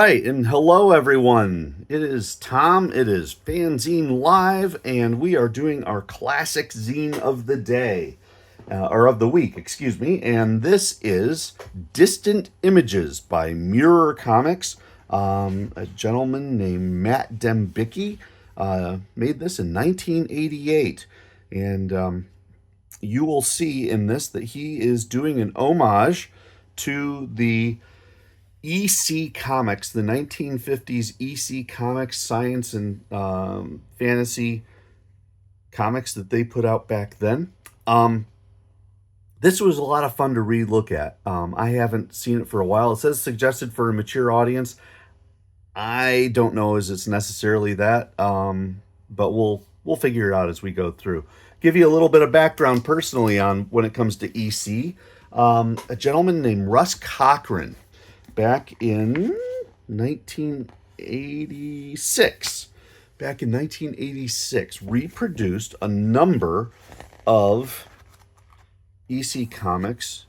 right, and hello everyone. It is Tom. It is FANzine Live, and we are doing our classic zine of the day, or of the week, excuse me. And this is Distant Images by Mirror Comics. A gentleman named Matt Dembicki made this in 1988, and you will see in this that he is doing an homage to the EC Comics, the 1950s EC Comics, science and fantasy comics that they put out back then. This was a lot of fun to look at. I haven't seen it for a while. It says suggested for a mature audience. I don't know as it's necessarily that, but we'll figure it out as we go through. Give you a little bit of background personally on when it comes to EC. A gentleman named Russ Cochran, back in 1986, reproduced a number of EC comics.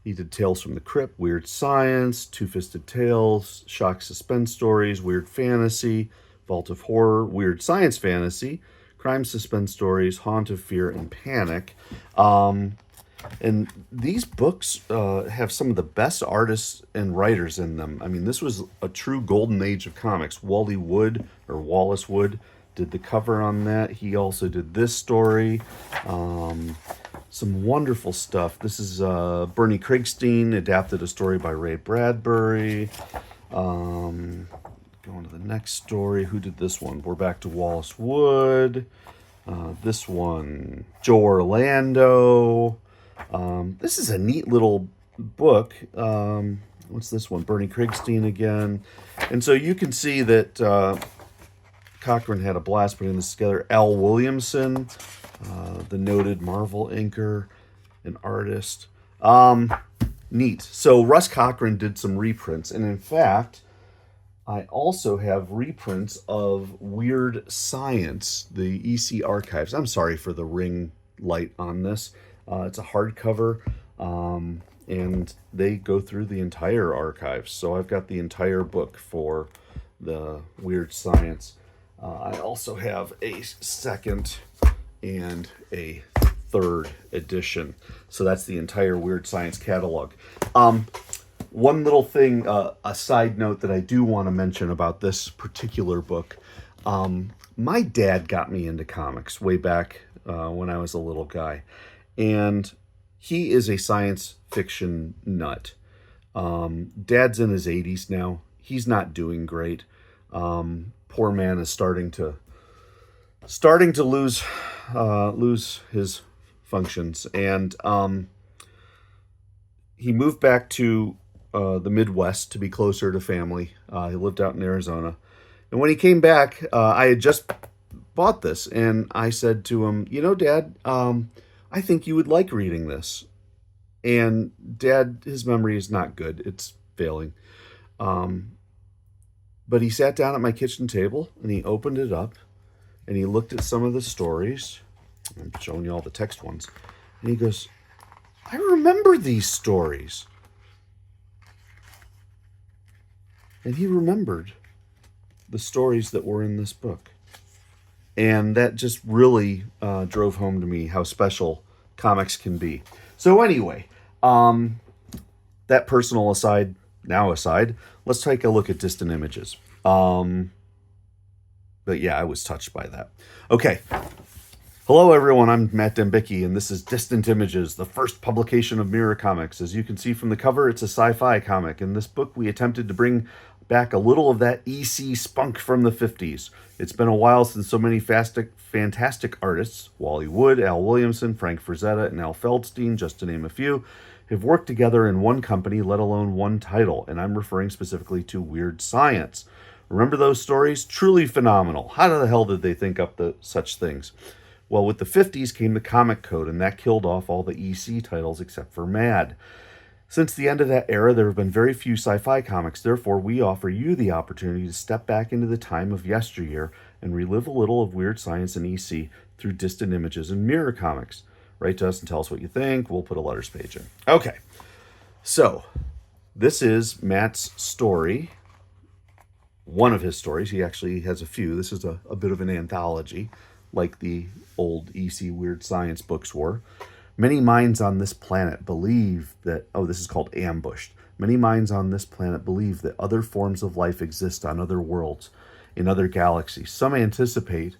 He did Tales from the Crypt, Weird Science, Two-Fisted Tales, Shock Suspense Stories, Weird Fantasy, Vault of Horror, Weird Science Fantasy, Crime Suspense Stories, Haunt of Fear, and Panic. And these books have some of the best artists and writers in them. I mean, this was a true golden age of comics. Wally Wood, or Wallace Wood, did the cover on that. He also did this story. Some wonderful stuff. This is Bernie Krigstein, adapted a story by Ray Bradbury. Going to the next story. Who did this one? We're back to Wallace Wood. This one, Joe Orlando. This is a neat little book. What's this one? Bernie Krigstein again. And so you can see that Cochran had a blast putting this together. Al Williamson, the noted Marvel inker and artist. Neat. So Russ Cochran did some reprints. And in fact, I also have reprints of Weird Science, the EC archives. I'm sorry for the ring light on this. It's a hardcover, and they go through the entire archives. So I've got the entire book for the Weird Science. I also have a second and a third edition. So that's the entire Weird Science catalog. One little thing, a side note that I do want to mention about this particular book. My dad got me into comics way back when I was a little guy. And he is a science fiction nut. Dad's in his 80s now. He's not doing great. Poor man is starting to lose his functions. And he moved back to the Midwest to be closer to family. He lived out in Arizona. And when he came back, I had just bought this. And I said to him, Dad, I think you would like reading this. And Dad, his memory is not good. It's failing. But he sat down at my kitchen table and he opened it up and he looked at some of the stories. I'm showing you all the text ones. And he goes, I remember these stories. And he remembered the stories that were in this book. And that just really drove home to me how special comics can be. So anyway, that personal aside, let's take a look at Distant Images. But yeah, I was touched by that. Okay. Hello, everyone. I'm Matt Dembicki, and this is Distant Images, the first publication of Mirror Comics. As you can see from the cover, it's a sci-fi comic. In this book, we attempted to bring back a little of that EC spunk from the 50s. It's been a while since so many fantastic artists, Wally Wood, Al Williamson, Frank Frazetta, and Al Feldstein, just to name a few, have worked together in one company, let alone one title, and I'm referring specifically to Weird Science. Remember those stories? Truly phenomenal. How the hell did they think up such things? Well, with the 50s came the Comic Code, and that killed off all the EC titles except for Mad. Since the end of that era, there have been very few sci-fi comics. Therefore, we offer you the opportunity to step back into the time of yesteryear and relive a little of Weird Science and EC through Distant Images and Mirror Comics. Write to us and tell us what you think. We'll put a letters page in. Okay, so this is Matt's story one of his stories. He actually has a few. This is a bit of an anthology, like the old EC Weird Science books were. Many minds on this planet believe that, this is called Ambushed. Many minds on this planet believe that other forms of life exist on other worlds, in other galaxies. Some anticipate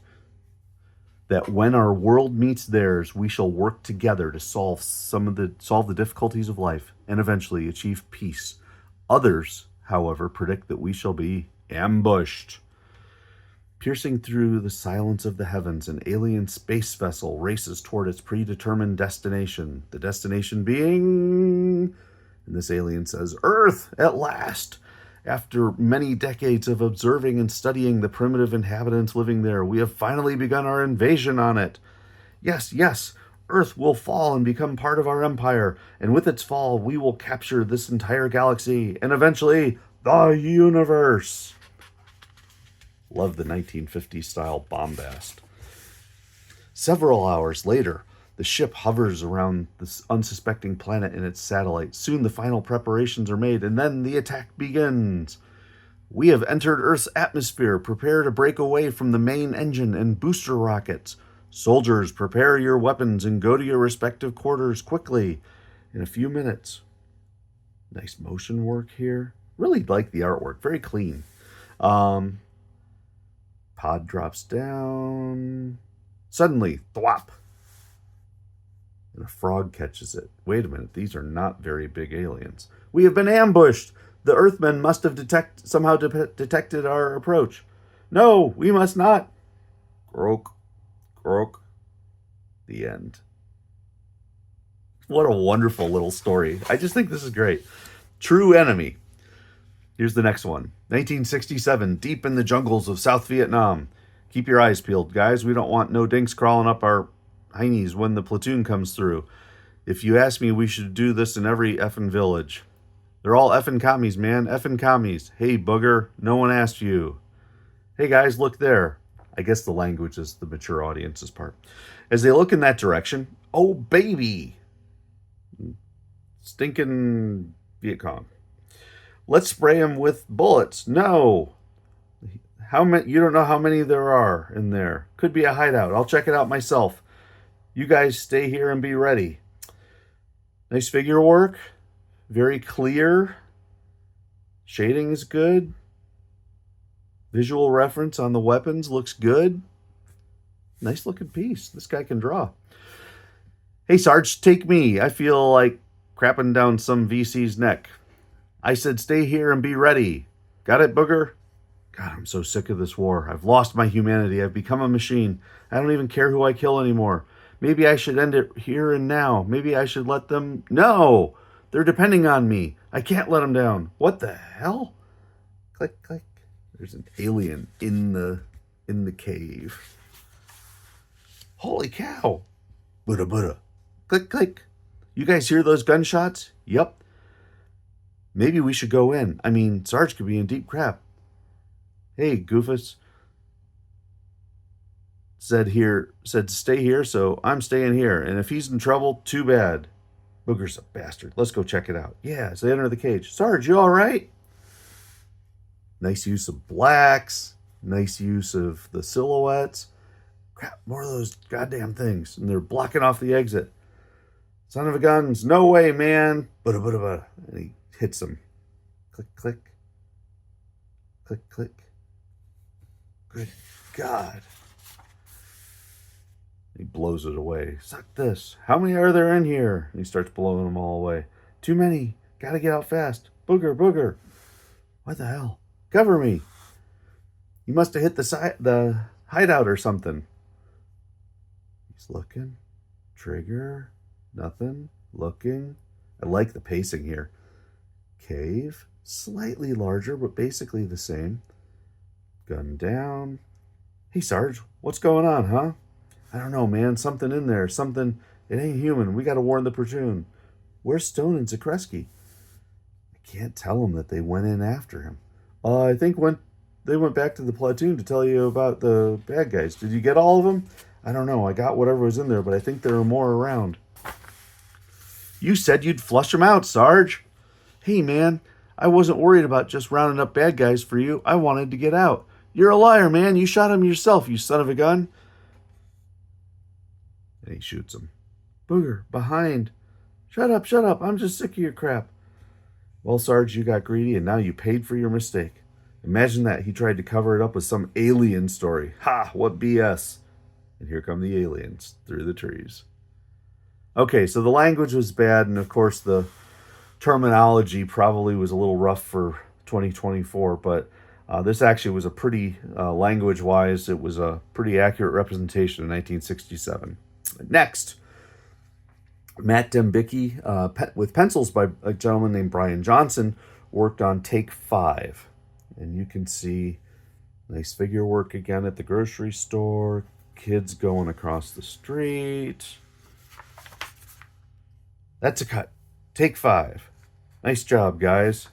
that when our world meets theirs, we shall work together to solve the difficulties of life and eventually achieve peace. Others, however, predict that we shall be ambushed. Piercing through the silence of the heavens, an alien space vessel races toward its predetermined destination. The destination being, and this alien says, Earth, at last. After many decades of observing and studying the primitive inhabitants living there, we have finally begun our invasion on it. Yes, yes, Earth will fall and become part of our empire, and with its fall, we will capture this entire galaxy, and eventually, the universe. Love the 1950s style bombast. Several hours later, the ship hovers around this unsuspecting planet in its satellite. Soon the final preparations are made, and then the attack begins. We have entered Earth's atmosphere. Prepare to break away from the main engine and booster rockets. Soldiers, prepare your weapons and go to your respective quarters quickly. In a few minutes. Nice motion work here. Really like the artwork. Very clean. Pod drops down. Suddenly, thwop. And a frog catches it. Wait a minute, these are not very big aliens. We have been ambushed. The Earthmen must have somehow detected our approach. No, we must not. Croak, croak. The end. What a wonderful little story. I just think this is great. True Enemy. Here's the next one. 1967, deep in the jungles of South Vietnam. Keep your eyes peeled, guys. We don't want no dinks crawling up our heinies when the platoon comes through. If you ask me, we should do this in every effing village. They're all effing commies, man. Effing commies. Hey, booger, no one asked you. Hey, guys, look there. I guess the language is the mature audience's part. As they look in that direction, oh, baby. Stinking Viet Cong. Let's spray him with bullets. No. How many? You don't know how many there are in there. Could be a hideout. I'll check it out myself. You guys stay here and be ready. Nice figure work. Very clear. Shading is good. Visual reference on the weapons looks good. Nice looking piece. This guy can draw. Hey, Sarge, take me. I feel like crapping down some VC's neck. I said stay here and be ready. Got it, booger? God, I'm so sick of this war. I've lost my humanity. I've become a machine. I don't even care who I kill anymore. Maybe I should end it here and now. Maybe I should let them... No! They're depending on me. I can't let them down. What the hell? Click, click. There's an alien in the cave. Holy cow. Buddha, Buddha. Click, click. You guys hear those gunshots? Yep. Maybe we should go in. I mean, Sarge could be in deep crap. Hey, Goofus. Said to stay here, so I'm staying here. And if he's in trouble, too bad. Booger's a bastard. Let's go check it out. Yeah, so they enter the cage. Sarge, you all right? Nice use of blacks. Nice use of the silhouettes. Crap, more of those goddamn things. And they're blocking off the exit. Son of a guns. No way, man. Buddha, Buddha, Buddha. And he hits him. Click, click. Click, click. Good God. He blows it away. Suck this. How many are there in here? And he starts blowing them all away. Too many. Gotta get out fast. Booger, booger. What the hell? Cover me. You must have hit the hideout or something. He's looking. Trigger. Nothing. Looking. I like the pacing here. Cave. Slightly larger, but basically the same. Gun down. Hey, Sarge. What's going on, huh? I don't know, man. Something in there. Something. It ain't human. We got to warn the platoon. Where's Stone and Zakreski? I can't tell them that they went in after him. I think they went back to the platoon to tell you about the bad guys. Did you get all of them? I don't know. I got whatever was in there, but I think there are more around. You said you'd flush them out, Sarge. Hey, man. I wasn't worried about just rounding up bad guys for you. I wanted to get out. You're a liar, man. You shot him yourself, you son of a gun. And he shoots him. Booger, behind. Shut up, shut up. I'm just sick of your crap. Well, Sarge, you got greedy and now you paid for your mistake. Imagine that. He tried to cover it up with some alien story. Ha, what BS. And here come the aliens through the trees. Okay, so the language was bad, and of course the terminology probably was a little rough for 2024, but this actually was a pretty, language-wise, it was a pretty accurate representation in 1967. Next, Matt Dembicki, with pencils by a gentleman named Brian Johnson, worked on Take 5. And you can see nice figure work again at the grocery store, kids going across the street. That's a cut. Take 5. Nice job, guys.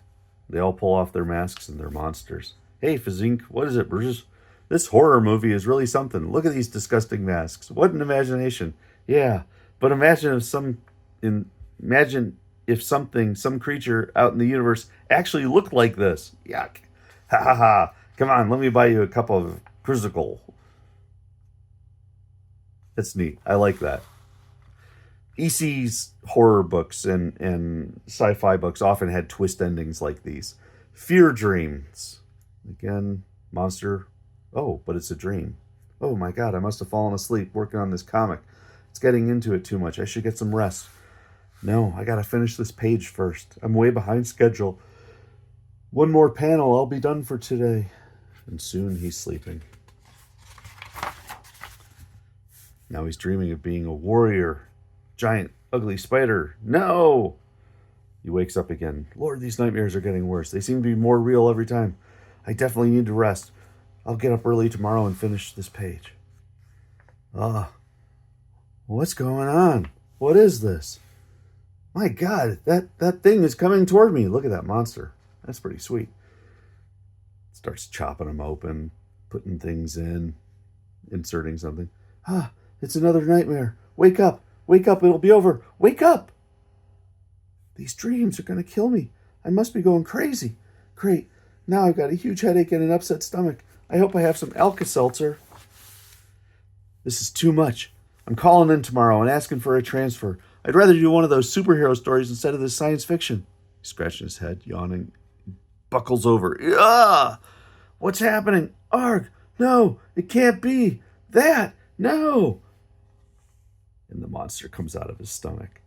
They all pull off their masks and their monsters. Hey, FANzine, what is it, Bruce? This horror movie is really something. Look at these disgusting masks. What an imagination. Yeah, but imagine if some creature out in the universe actually looked like this. Yuck. Ha ha ha. Come on, let me buy you a cup of Crucicle. That's neat. I like that. EC's horror books and sci-fi books often had twist endings like these. Fear Dreams. Again, monster. Oh, but it's a dream. Oh my God, I must have fallen asleep working on this comic. It's getting into it too much. I should get some rest. No, I gotta finish this page first. I'm way behind schedule. One more panel, I'll be done for today. And soon he's sleeping. Now he's dreaming of being a warrior. Giant, ugly spider. No! He wakes up again. Lord, these nightmares are getting worse. They seem to be more real every time. I definitely need to rest. I'll get up early tomorrow and finish this page. What's going on? What is this? My God, that thing is coming toward me. Look at that monster. That's pretty sweet. Starts chopping them open, putting things in, inserting something. It's another nightmare. Wake up. Wake up. It'll be over. Wake up. These dreams are going to kill me. I must be going crazy. Great. Now I've got a huge headache and an upset stomach. I hope I have some Alka-Seltzer. This is too much. I'm calling in tomorrow and asking for a transfer. I'd rather do one of those superhero stories instead of this science fiction. He's scratching his head, yawning. Buckles over. What's happening? Arg! No, it can't be. That! No! And the monster comes out of his stomach.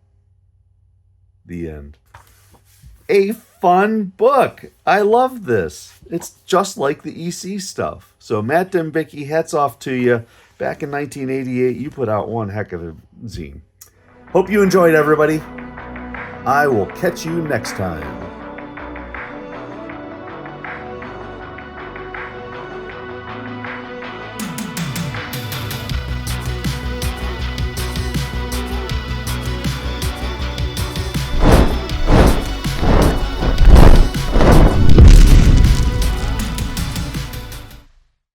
The end. A fun book. I love this. It's just like the EC stuff. So Matt Dembicki, hats off to you. Back in 1988, you put out one heck of a zine. Hope you enjoyed, everybody. I will catch you next time.